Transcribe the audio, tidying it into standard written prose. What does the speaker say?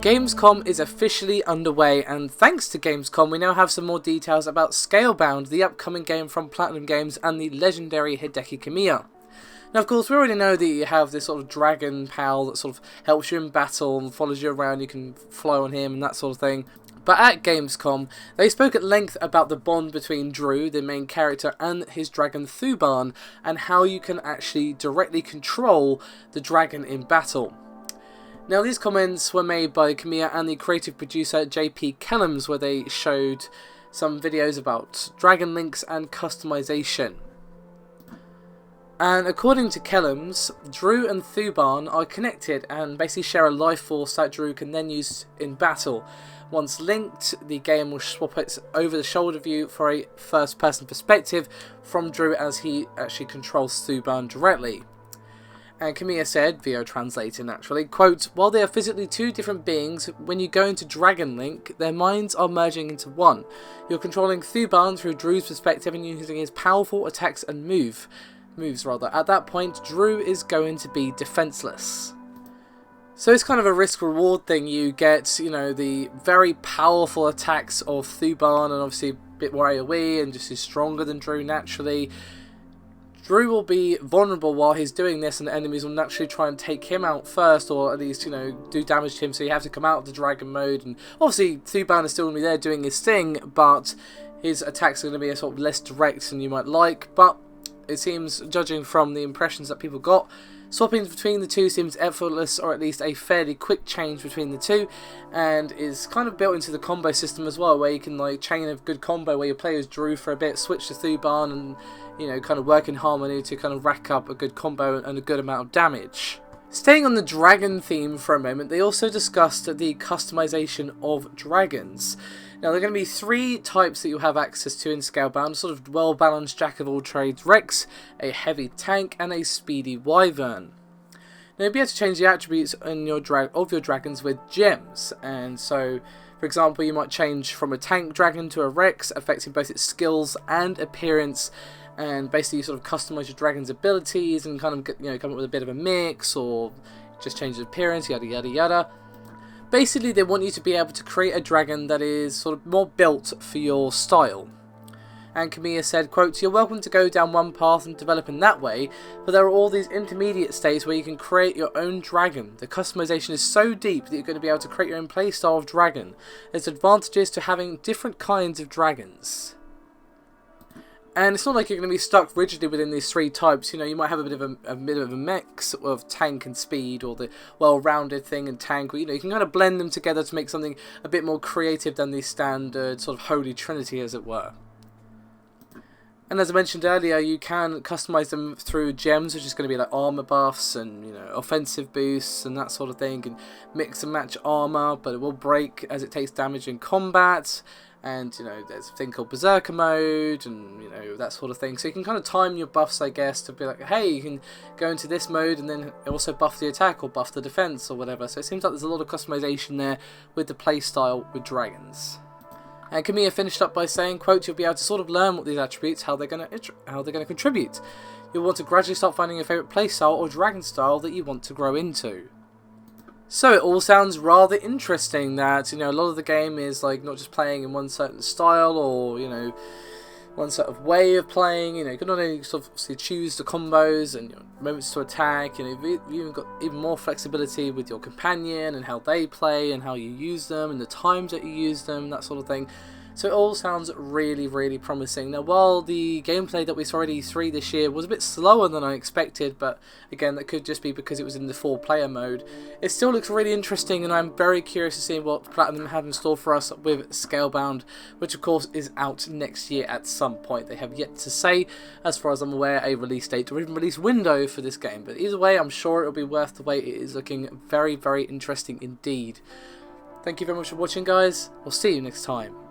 Gamescom is officially underway, and thanks to Gamescom we now have some more details about Scalebound, the upcoming game from Platinum Games and the legendary Hideki Kamiya. Now of course we already know that you have this sort of dragon pal that sort of helps you in battle and follows you around, you can fly on him and that sort of thing. But at Gamescom, they spoke at length about the bond between Drew, the main character, and his dragon Thuban, and how you can actually directly control the dragon in battle. Now these comments were made by Kamiya and the creative producer J.P. Kellams, where they showed some videos about dragon links and customization. And according to Kellams, Drew and Thuban are connected and basically share a life force that Drew can then use in battle. Once linked, the game will swap its over the shoulder view for a first person perspective from Drew as he actually controls Thuban directly. And Kamiya said, video translated naturally, quote, "While they are physically two different beings, when you go into Dragon Link, their minds are merging into one. You're controlling Thuban through Drew's perspective and using his powerful attacks and moves. At that point, Drew is going to be defenseless." So it's kind of a risk-reward thing. You get, you know, the very powerful attacks of Thuban and obviously a bit more AoE and just is stronger than Drew naturally. Drew will be vulnerable while he's doing this, and the enemies will naturally try and take him out first, or at least, you know, do damage to him, so you have to come out of the dragon mode. And obviously Thuban is still going to be there doing his thing, but his attacks are going to be a sort of less direct than you might like. But it seems, judging from the impressions that people got, swapping between the two seems effortless, or at least a fairly quick change between the two, and is kind of built into the combo system as well, where you can like chain a good combo where you play as Drew for a bit, switch to Thuban, and you know, kind of work in harmony to kind of rack up a good combo and a good amount of damage. Staying on the dragon theme for a moment, they also discussed the customization of dragons. Now there are going to be three types that you'll have access to in Scalebound, sort of well-balanced jack of all trades Rex, a heavy tank, and a speedy wyvern. Now you'll be able to change the attributes in your dragons with gems, and so for example you might change from a tank dragon to a Rex, affecting both its skills and appearance, and basically you sort of customize your dragon's abilities and kind of, you know, come up with a bit of a mix, or just change the appearance, yada yada yada. Basically they want you to be able to create a dragon that is sort of more built for your style. And Kamiya said, quote, "You're welcome to go down one path and develop in that way, but there are all these intermediate states where you can create your own dragon. The customization is so deep that you're going to be able to create your own playstyle of dragon. There's advantages to having different kinds of dragons." And it's not like you're going to be stuck rigidly within these three types. You know, you might have a bit of a mix of tank and speed, or the well-rounded thing and tank. Or, you know, you can kind of blend them together to make something a bit more creative than the standard sort of holy trinity, as it were. And as I mentioned earlier, you can customize them through gems, which is going to be like armor buffs and, you know, offensive boosts and that sort of thing. And mix and match armor, but it will break as it takes damage in combat. And, you know, there's a thing called Berserker mode and, you know, that sort of thing. So you can kind of time your buffs, I guess, to be like, hey, you can go into this mode and then also buff the attack or buff the defense or whatever. So it seems like there's a lot of customization there with the playstyle with dragons. And Kamiya finished up by saying, quote, "You'll be able to sort of learn what these attributes, how they're going to contribute. You'll want to gradually start finding your favourite playstyle or dragon style that you want to grow into." So it all sounds rather interesting that, you know, a lot of the game is like not just playing in one certain style or, you know, one sort of way of playing. You know, you can not only sort of choose the combos and, you know, moments to attack, you know, you've even got even more flexibility with your companion and how they play and how you use them and the times that you use them, that sort of thing. So it all sounds really, really promising. Now, while the gameplay that we saw at E3 this year was a bit slower than I expected, but again, that could just be because it was in the 4-player mode, it still looks really interesting, and I'm very curious to see what Platinum have in store for us with Scalebound, which of course is out next year at some point. They have yet to say, as far as I'm aware, a release date or even release window for this game, but either way, I'm sure it'll be worth the wait. It is looking very, very interesting indeed. Thank you very much for watching, guys. We'll see you next time.